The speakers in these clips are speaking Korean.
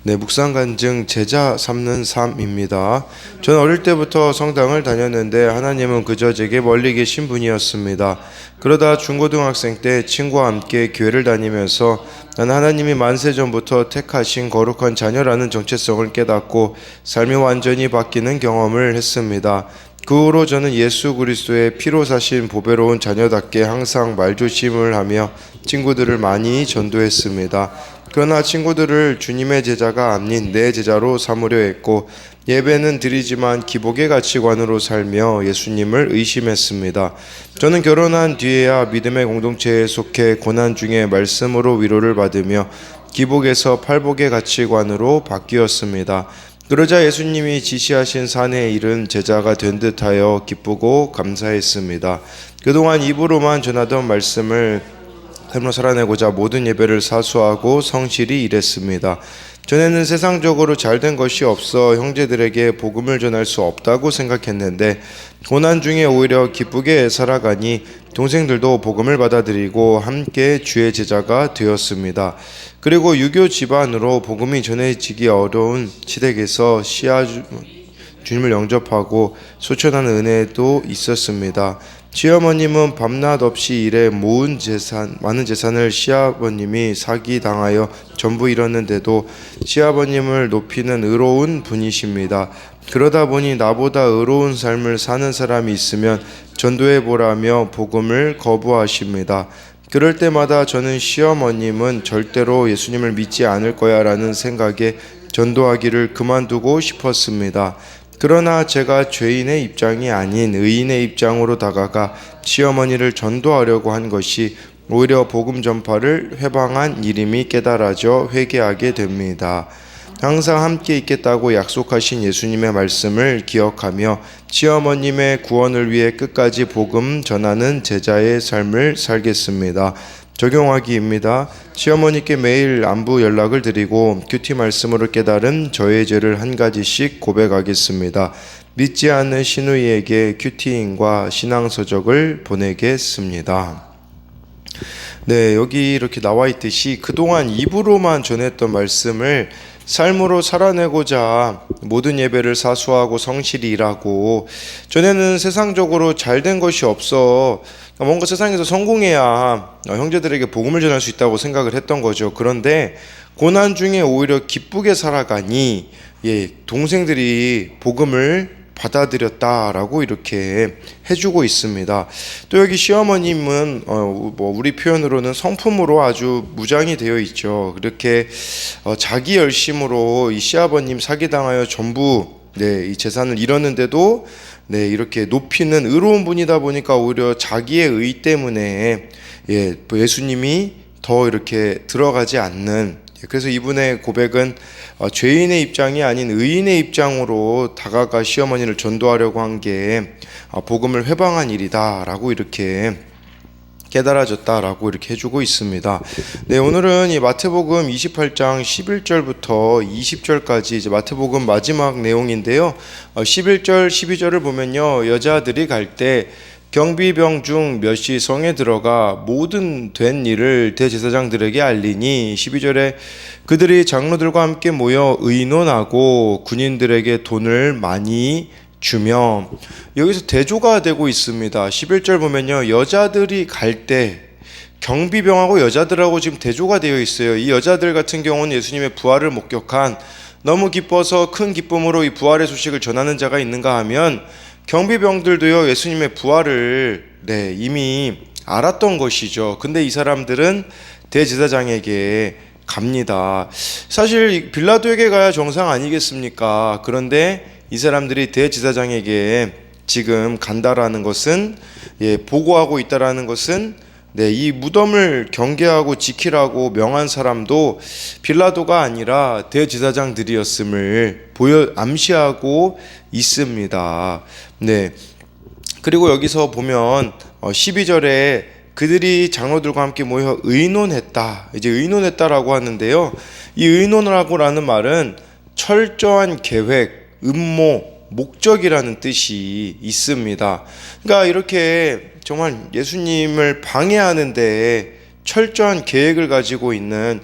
네, 묵상간증 제자 삼는 삶입니다. 저는 어릴 때부터 성당을 다녔는데 하나님은 그저 제게 멀리 계신 분이었습니다. 그러다 중고등학생 때 친구와 함께 교회를 다니면서 나는 하나님이 만세 전부터 택하신 거룩한 자녀라는 정체성을 깨닫고 삶이 완전히 바뀌는 경험을 했습니다. 그 후로 저는 예수 그리스도의 피로 사신 보배로운 자녀답게 항상 말조심을 하며 친구들을 많이 전도했습니다. 그러나 친구들을 주님의 제자가 아닌 내 제자로 삼으려 했고 예배는 드리지만 기복의 가치관으로 살며 예수님을 의심했습니다. 저는 결혼한 뒤에야 믿음의 공동체에 속해 고난 중에 말씀으로 위로를 받으며 기복에서 팔복의 가치관으로 바뀌었습니다. 그러자 예수님이 지시하신 산에 이른 제자가 된 듯하여 기쁘고 감사했습니다. 그동안 입으로만 전하던 말씀을 삶으로 살아내고자 모든 예배를 사수하고 성실히 일했습니다. 전에는 세상적으로 잘된 것이 없어 형제들에게 복음을 전할 수 없다고 생각했는데 고난 중에 오히려 기쁘게 살아가니 동생들도 복음을 받아들이고 함께 주의 제자가 되었습니다. 그리고 유교 집안으로 복음이 전해지기 어려운 시댁에서 주님을 영접하고 소천하는 은혜도 있었습니다. 시어머님은 밤낮 없이 일해 모은 많은 재산을 시아버님이 사기당하여 전부 잃었는데도 시아버님을 높이는 의로운 분이십니다. 그러다 보니 나보다 의로운 삶을 사는 사람이 있으면 전도해보라며 복음을 거부하십니다. 그럴 때마다 저는 시어머님은 절대로 예수님을 믿지 않을 거야 라는 생각에 전도하기를 그만두고 싶었습니다. 그러나 제가 죄인의 입장이 아닌 의인의 입장으로 다가가 시어머니를 전도하려고 한 것이 오히려 복음 전파를 회방한 일임이 깨달아져 회개하게 됩니다. 항상 함께 있겠다고 약속하신 예수님의 말씀을 기억하며 시어머님의 구원을 위해 끝까지 복음 전하는 제자의 삶을 살겠습니다. 적용하기입니다. 시어머니께 매일 안부 연락을 드리고 큐티 말씀으로 깨달은 저의 죄를 한 가지씩 고백하겠습니다. 믿지 않는 시누이에게 큐티인과 신앙서적을 보내겠습니다. 네, 여기 이렇게 나와 있듯이 그동안 입으로만 전했던 말씀을 삶으로 살아내고자 모든 예배를 사수하고 성실히 일하고 전에는 세상적으로 잘된 것이 없어 뭔가 세상에서 성공해야 형제들에게 복음을 전할 수 있다고 생각을 했던 거죠. 그런데 고난 중에 오히려 기쁘게 살아가니 동생들이 복음을 받아들였다라고 이렇게 해주고 있습니다. 또 여기 시어머님은 우리 표현으로는 성품으로 아주 무장이 되어 있죠. 그렇게 자기 열심으로 이 시아버님 사기당하여 전부 이 재산을 잃었는데도 이렇게 높이는 의로운 분이다 보니까 오히려 자기의 의 때문에 예수님이 더 이렇게 들어가지 않는, 그래서 이분의 고백은 죄인의 입장이 아닌 의인의 입장으로 다가가 시어머니를 전도하려고 한 게 복음을 회방한 일이다라고 이렇게 깨달아졌다라고 이렇게 해주고 있습니다. 네, 오늘은 이 마태복음 28장 11절부터 20절까지 이제 마태복음 마지막 내용인데요. 11절, 12절을 보면요, 여자들이 갈 때 경비병 중 몇이 성에 들어가 모든 된 일을 대제사장들에게 알리니 12절에 그들이 장로들과 함께 모여 의논하고 군인들에게 돈을 많이 주며, 여기서 대조가 되고 있습니다. 11절 보면요, 여자들이 갈 때 경비병하고 여자들하고 지금 대조가 되어 있어요. 이 여자들 같은 경우는 예수님의 부활을 목격한, 너무 기뻐서 큰 기쁨으로 이 부활의 소식을 전하는 자가 있는가 하면 경비병들도요 예수님의 부활을 이미 알았던 것이죠. 근데 이 사람들은 대제사장에게 갑니다. 사실 빌라도에게 가야 정상 아니겠습니까? 그런데 이 사람들이 대제사장에게 지금 간다라는 것은, 보고하고 있다라는 것은 이 무덤을 경계하고 지키라고 명한 사람도 빌라도가 아니라 대제사장들이었음을 암시하고 있습니다. 그리고 여기서 보면 12절에 그들이 장로들과 함께 모여 의논했다. 이제 의논했다라고 하는데요. 이 의논하고라는 말은 철저한 계획, 음모, 목적이라는 뜻이 있습니다. 그러니까 이렇게 정말 예수님을 방해하는데 철저한 계획을 가지고 있는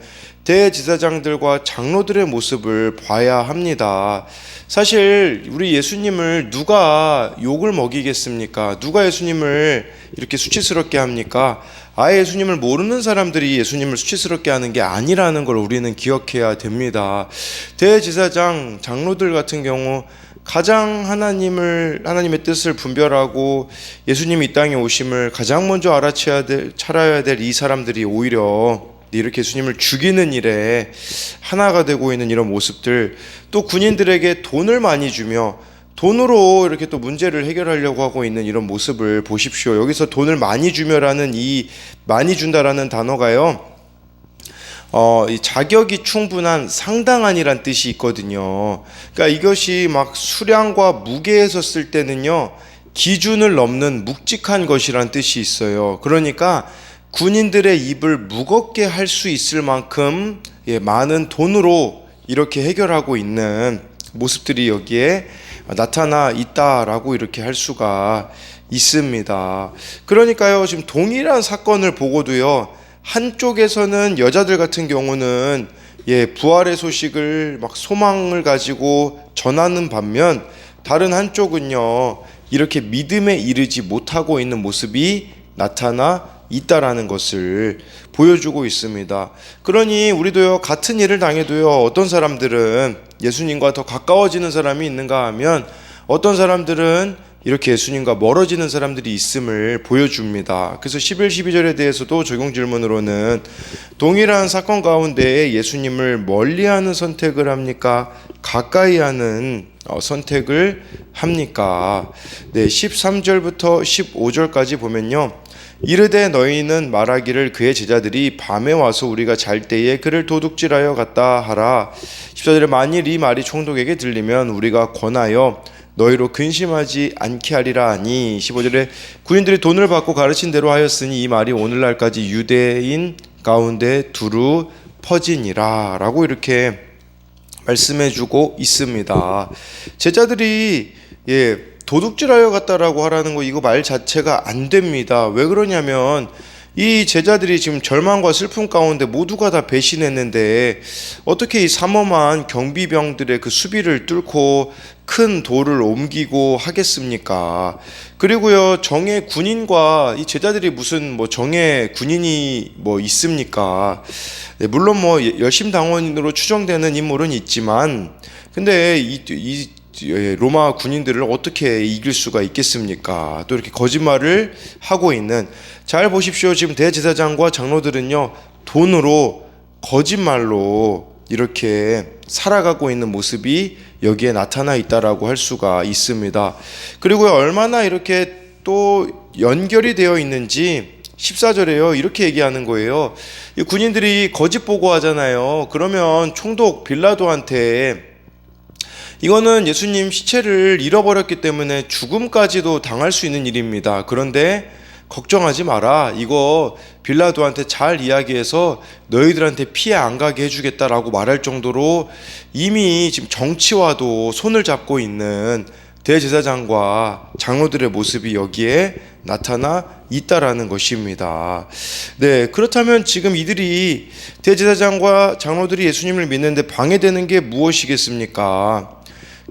대제사장들과 장로들의 모습을 봐야 합니다. 사실 우리 예수님을 누가 욕을 먹이겠습니까? 누가 예수님을 이렇게 수치스럽게 합니까? 아예 예수님을 모르는 사람들이 예수님을 수치스럽게 하는 게 아니라는 걸 우리는 기억해야 됩니다. 대제사장, 장로들 같은 경우 가장 하나님의 뜻을 분별하고 예수님이 이 땅에 오심을 가장 먼저 알아차려야 될 이 사람들이 오히려 이렇게 예수님을 죽이는 일에 하나가 되고 있는 이런 모습들, 또 군인들에게 돈을 많이 주며 돈으로 이렇게 또 문제를 해결하려고 하고 있는 이런 모습을 보십시오. 여기서 돈을 많이 주며라는 이 많이 준다라는 단어가요, 이 자격이 충분한 상당한이란 뜻이 있거든요. 그러니까 이것이 막 수량과 무게에서 쓸 때는요, 기준을 넘는 묵직한 것이란 뜻이 있어요. 그러니까 군인들의 입을 무겁게 할 수 있을 만큼 많은 돈으로 이렇게 해결하고 있는 모습들이 여기에 나타나 있다라고 이렇게 할 수가 있습니다. 그러니까요, 지금 동일한 사건을 보고도요, 한쪽에서는 여자들 같은 경우는 부활의 소식을 막 소망을 가지고 전하는 반면, 다른 한쪽은요, 이렇게 믿음에 이르지 못하고 있는 모습이 나타나 있다라는 것을 보여주고 있습니다. 그러니 우리도요, 같은 일을 당해도요, 어떤 사람들은 예수님과 더 가까워지는 사람이 있는가 하면, 어떤 사람들은 이렇게 예수님과 멀어지는 사람들이 있음을 보여줍니다. 그래서 11, 12절에 대해서도 적용 질문으로는 동일한 사건 가운데 예수님을 멀리하는 선택을 합니까? 가까이 하는 선택을 합니까? 13절부터 15절까지 보면요, 이르되 너희는 말하기를 그의 제자들이 밤에 와서 우리가 잘 때에 그를 도둑질하여 갔다 하라. 14절에 만일 이 말이 총독에게 들리면 우리가 권하여 너희로 근심하지 않게 하리라 하니, 15절에 군인들이 돈을 받고 가르친 대로 하였으니 이 말이 오늘날까지 유대인 가운데 두루 퍼지니라 라고 이렇게 말씀해주고 있습니다. 제자들이 도둑질하여 갔다라고 하라는 거, 이거 말 자체가 안 됩니다. 왜 그러냐면 이 제자들이 지금 절망과 슬픔 가운데 모두가 다 배신했는데 어떻게 이 삼엄한 경비병들의 그 수비를 뚫고 큰 돌을 옮기고 하겠습니까? 그리고요, 정예 군인과 이 제자들이 무슨 정예 군인이 있습니까? 물론 열심당원으로 추정되는 인물은 있지만, 근데 이 로마 군인들을 어떻게 이길 수가 있겠습니까? 또 이렇게 거짓말을 하고 있는, 잘 보십시오. 지금 대제사장과 장로들은요, 돈으로 거짓말로 이렇게 살아가고 있는 모습이 여기에 나타나 있다라고 할 수가 있습니다. 그리고 얼마나 이렇게 또 연결이 되어 있는지 14절에요, 이렇게 얘기하는 거예요. 이 군인들이 거짓 보고하잖아요. 그러면 총독 빌라도한테 이거는 예수님 시체를 잃어버렸기 때문에 죽음까지도 당할 수 있는 일입니다. 그런데 걱정하지 마라. 이거 빌라도한테 잘 이야기해서 너희들한테 피해 안 가게 해주겠다라고 말할 정도로 이미 지금 정치와도 손을 잡고 있는 대제사장과 장로들의 모습이 여기에 나타나 있다라는 것입니다. 그렇다면 지금 이들이, 대제사장과 장로들이 예수님을 믿는데 방해되는 게 무엇이겠습니까?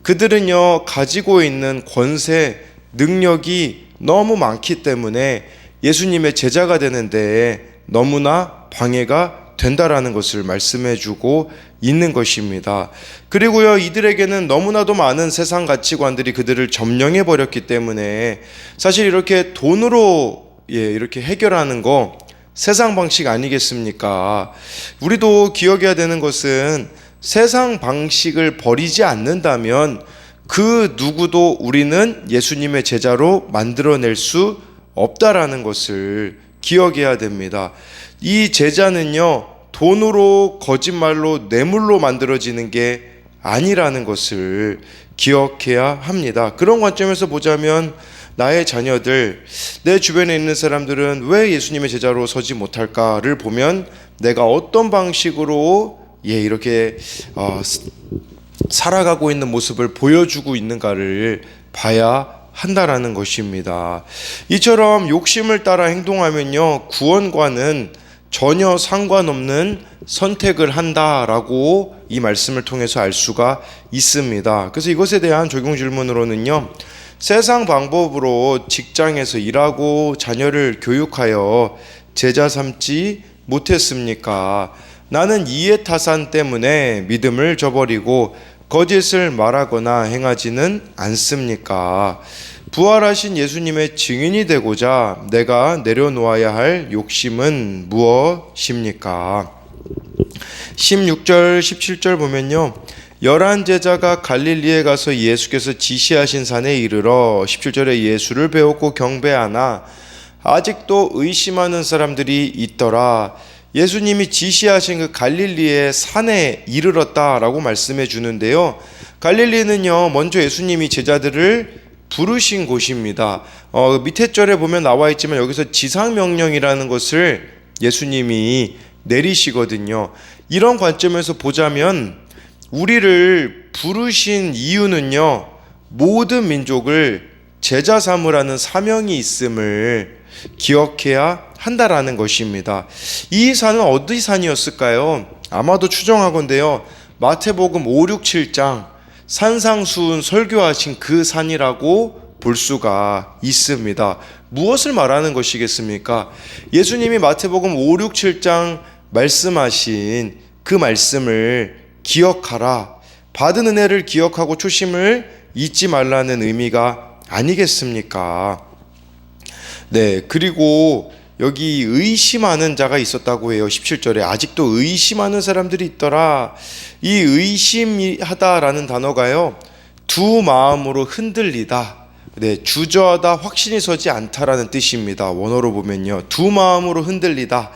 그들은요, 가지고 있는 권세, 능력이 너무 많기 때문에 예수님의 제자가 되는데 너무나 방해가 된다라는 것을 말씀해 주고 있는 것입니다. 그리고요, 이들에게는 너무나도 많은 세상 가치관들이 그들을 점령해 버렸기 때문에 사실 이렇게 돈으로 이렇게 해결하는 거 세상 방식 아니겠습니까? 우리도 기억해야 되는 것은 세상 방식을 버리지 않는다면 그 누구도 우리는 예수님의 제자로 만들어낼 수 없다라는 것을 기억해야 됩니다. 이 제자는요, 돈으로, 거짓말로, 뇌물로 만들어지는 게 아니라는 것을 기억해야 합니다. 그런 관점에서 보자면 나의 자녀들, 내 주변에 있는 사람들은 왜 예수님의 제자로 서지 못할까를 보면 내가 어떤 방식으로 이렇게 살아가고 있는 모습을 보여주고 있는가를 봐야 한다라는 것입니다. 이처럼 욕심을 따라 행동하면요, 구원과는 전혀 상관없는 선택을 한다라고 이 말씀을 통해서 알 수가 있습니다. 그래서 이것에 대한 적용 질문으로는요, 세상 방법으로 직장에서 일하고 자녀를 교육하여 제자 삼지 못했습니까? 나는 이해타산 때문에 믿음을 저버리고 거짓을 말하거나 행하지는 않습니까? 부활하신 예수님의 증인이 되고자 내가 내려놓아야 할 욕심은 무엇입니까? 16절, 17절 보면요, 11 제자가 갈릴리에 가서 예수께서 지시하신 산에 이르러 17절에 예수를 배웠고 경배하나 아직도 의심하는 사람들이 있더라. 예수님이 지시하신 그 갈릴리의 산에 이르렀다라고 말씀해 주는데요, 갈릴리는요, 먼저 예수님이 제자들을 부르신 곳입니다. 밑에 절에 보면 나와 있지만 여기서 지상명령이라는 것을 예수님이 내리시거든요. 이런 관점에서 보자면 우리를 부르신 이유는요, 모든 민족을 제자 삼으라는 사명이 있음을 기억해야 한다라는 것입니다. 이 산은 어디 산이었을까요? 아마도 추정하건대요, 마태복음 5, 6, 7장 산상수훈 설교하신 그 산이라고 볼 수가 있습니다. 무엇을 말하는 것이겠습니까? 예수님이 마태복음 5, 6, 7장 말씀하신 그 말씀을 기억하라, 받은 은혜를 기억하고 초심을 잊지 말라는 의미가 아니겠습니까? 네, 그리고 여기 의심하는 자가 있었다고 해요. 17절에 아직도 의심하는 사람들이 있더라. 이 의심하다라는 단어가요, 두 마음으로 흔들리다, 네, 주저하다, 확신이 서지 않다라는 뜻입니다. 원어로 보면요, 두 마음으로 흔들리다.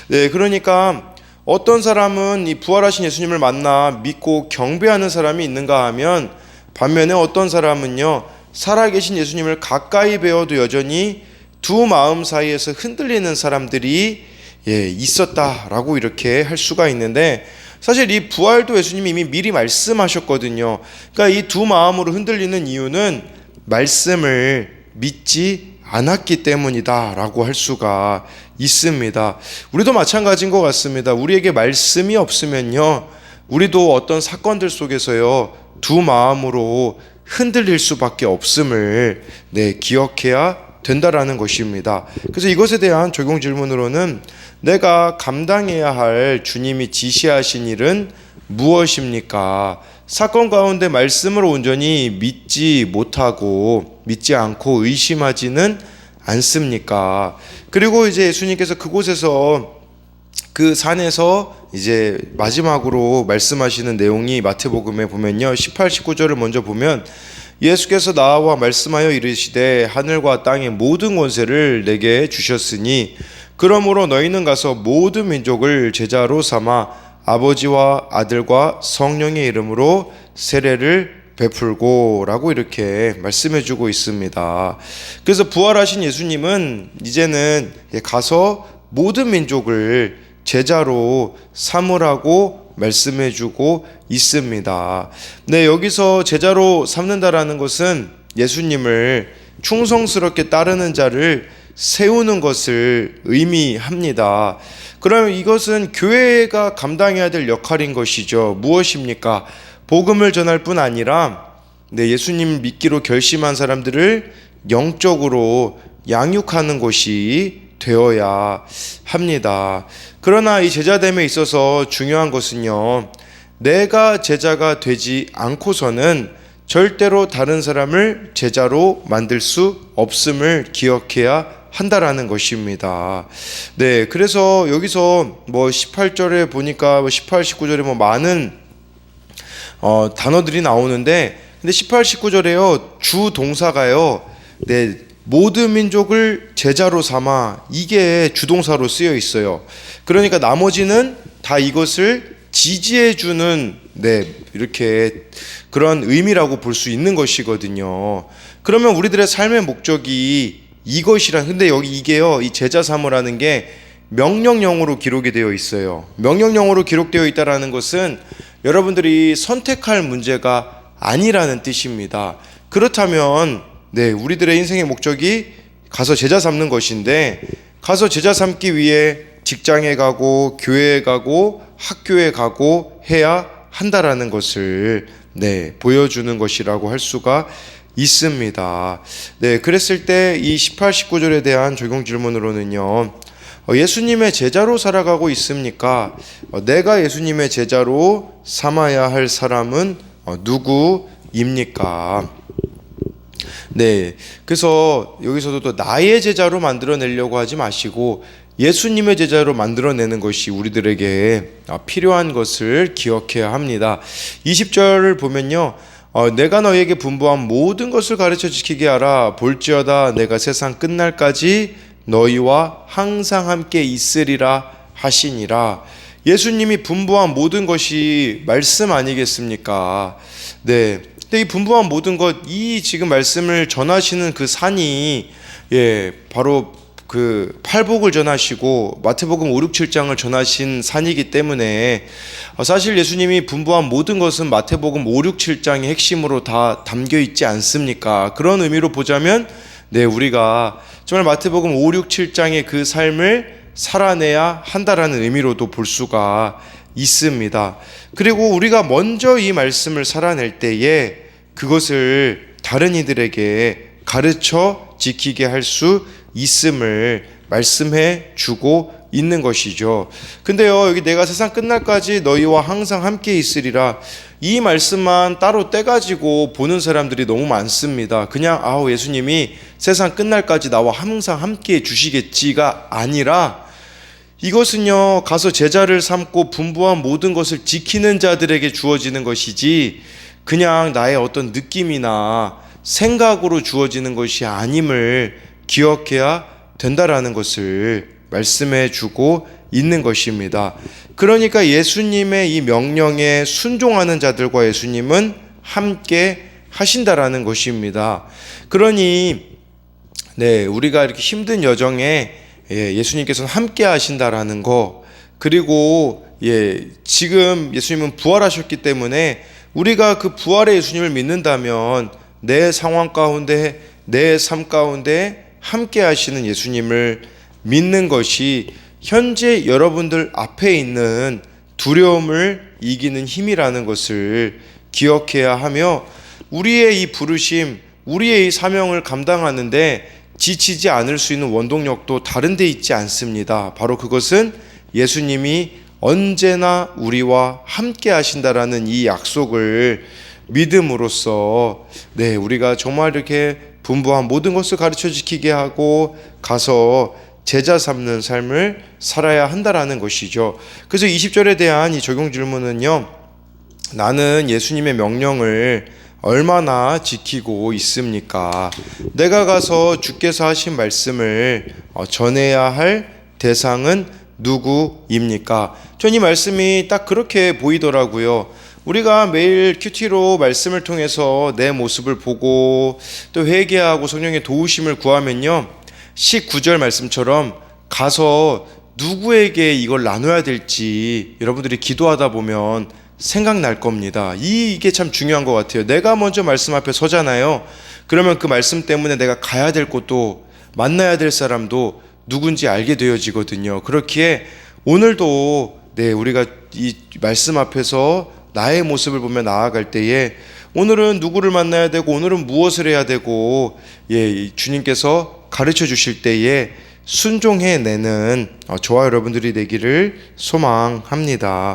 네, 그러니까 어떤 사람은 이 부활하신 예수님을 만나 믿고 경배하는 사람이 있는가 하면, 반면에 어떤 사람은요, 살아계신 예수님을 가까이 배워도 여전히 두 마음 사이에서 흔들리는 사람들이 있었다라고 이렇게 할 수가 있는데, 사실 이 부활도 예수님이 이미 미리 말씀하셨거든요. 그러니까 이 두 마음으로 흔들리는 이유는 말씀을 믿지 않았기 때문이다라고 할 수가 있습니다. 우리도 마찬가지인 것 같습니다. 우리에게 말씀이 없으면요, 우리도 어떤 사건들 속에서요, 두 마음으로 흔들릴 수밖에 없음을 기억해야 된다라는 것입니다. 그래서 이것에 대한 적용 질문으로는 내가 감당해야 할 주님이 지시하신 일은 무엇입니까? 사건 가운데 말씀을 온전히 믿지 못하고 믿지 않고 의심하지는 않습니까? 그리고 이제 예수님께서 그곳에서 그 산에서 이제 마지막으로 말씀하시는 내용이 마태복음에 보면요, 18, 19절을 먼저 보면 예수께서 나와 말씀하여 이르시되 하늘과 땅의 모든 권세를 내게 주셨으니 그러므로 너희는 가서 모든 민족을 제자로 삼아 아버지와 아들과 성령의 이름으로 세례를 베풀고 라고 이렇게 말씀해 주고 있습니다. 그래서 부활하신 예수님은 이제는 가서 모든 민족을 제자로 삼으라고 말씀해 주고 있습니다. 네, 여기서 제자로 삼는다라는 것은 예수님을 충성스럽게 따르는 자를 세우는 것을 의미합니다. 그러면 이것은 교회가 감당해야 될 역할인 것이죠. 무엇입니까? 복음을 전할 뿐 아니라 예수님 믿기로 결심한 사람들을 영적으로 양육하는 것이 되어야 합니다. 그러나 이 제자됨에 있어서 중요한 것은요, 내가 제자가 되지 않고서는 절대로 다른 사람을 제자로 만들 수 없음을 기억해야 한다라는 것입니다. 네, 그래서 여기서 18절에 보니까 18, 19절에 많은 단어들이 나오는데, 근데 18, 19절에요, 주 동사가요, 모든 민족을 제자로 삼아, 이게 주동사로 쓰여 있어요. 그러니까 나머지는 다 이것을 지지해주는 이렇게 그런 의미라고 볼 수 있는 것이거든요. 그러면 우리들의 삶의 목적이 이것이란, 근데 여기 이게요, 이 제자 삼으라는 게 명령형으로 기록이 되어 있어요. 명령형으로 기록되어 있다라는 것은 여러분들이 선택할 문제가 아니라는 뜻입니다. 그렇다면 우리들의 인생의 목적이 가서 제자 삼는 것인데, 가서 제자 삼기 위해 직장에 가고 교회에 가고 학교에 가고 해야 한다라는 것을 보여주는 것이라고 할 수가 있습니다. 그랬을 때 이 18, 19절에 대한 적용 질문으로는요. 예수님의 제자로 살아가고 있습니까? 내가 예수님의 제자로 삼아야 할 사람은 누구입니까? 그래서 여기서도 또 나의 제자로 만들어내려고 하지 마시고 예수님의 제자로 만들어내는 것이 우리들에게 필요한 것을 기억해야 합니다. 20절을 보면요. 내가 너에게 분부한 모든 것을 가르쳐 지키게 하라. 볼지어다 내가 세상 끝날까지 너희와 항상 함께 있으리라 하시니라. 예수님이 분부한 모든 것이 말씀 아니겠습니까? 근데 이 분부한 모든 것, 이 지금 말씀을 전하시는 그 산이 바로 그 팔복을 전하시고 마태복음 5, 6, 7장을 전하신 산이기 때문에 사실 예수님이 분부한 모든 것은 마태복음 5, 6, 7장의 핵심으로 다 담겨 있지 않습니까? 그런 의미로 보자면 우리가 정말 마태복음 5, 6, 7장의 그 삶을 살아내야 한다라는 의미로도 볼 수가 있습니다. 그리고 우리가 먼저 이 말씀을 살아낼 때에 그것을 다른 이들에게 가르쳐 지키게 할 수 있음을 말씀해 주고 있는 것이죠. 근데요, 여기 내가 세상 끝날까지 너희와 항상 함께 있으리라, 이 말씀만 따로 떼가지고 보는 사람들이 너무 많습니다. 그냥 예수님이 세상 끝날까지 나와 항상 함께 해 주시겠지가 아니라 이것은요, 가서 제자를 삼고 분부한 모든 것을 지키는 자들에게 주어지는 것이지 그냥 나의 어떤 느낌이나 생각으로 주어지는 것이 아님을 기억해야 된다라는 것을 말씀해 주고 있는 것입니다. 그러니까 예수님의 이 명령에 순종하는 자들과 예수님은 함께 하신다라는 것입니다. 그러니 우리가 이렇게 힘든 여정에 예수님께서는 함께 하신다라는 거, 그리고 지금 예수님은 부활하셨기 때문에 우리가 그 부활의 예수님을 믿는다면 내 상황 가운데, 내 삶 가운데 함께 하시는 예수님을 믿는 것이 현재 여러분들 앞에 있는 두려움을 이기는 힘이라는 것을 기억해야 하며, 우리의 이 부르심, 우리의 이 사명을 감당하는데 지치지 않을 수 있는 원동력도 다른 데 있지 않습니다. 바로 그것은 예수님이 언제나 우리와 함께 하신다라는 이 약속을 믿음으로써 우리가 정말 이렇게 분부한 모든 것을 가르쳐 지키게 하고 가서 제자 삼는 삶을 살아야 한다라는 것이죠. 그래서 20절에 대한 이 적용 질문은요, 나는 예수님의 명령을 얼마나 지키고 있습니까? 내가 가서 주께서 하신 말씀을 전해야 할 대상은 누구입니까? 전 이 말씀이 딱 그렇게 보이더라고요. 우리가 매일 큐티로 말씀을 통해서 내 모습을 보고 또 회개하고 성령의 도우심을 구하면요, 19절 말씀처럼 가서 누구에게 이걸 나눠야 될지 여러분들이 기도하다 보면 생각날 겁니다. 이게 참 중요한 것 같아요. 내가 먼저 말씀 앞에 서잖아요. 그러면 그 말씀 때문에 내가 가야 될 곳도 만나야 될 사람도 누군지 알게 되어지거든요. 그렇기에 오늘도 우리가 이 말씀 앞에서 나의 모습을 보며 나아갈 때에 오늘은 누구를 만나야 되고 오늘은 무엇을 해야 되고 주님께서 가르쳐 주실 때에 순종해내는 저와 여러분들이 되기를 소망합니다.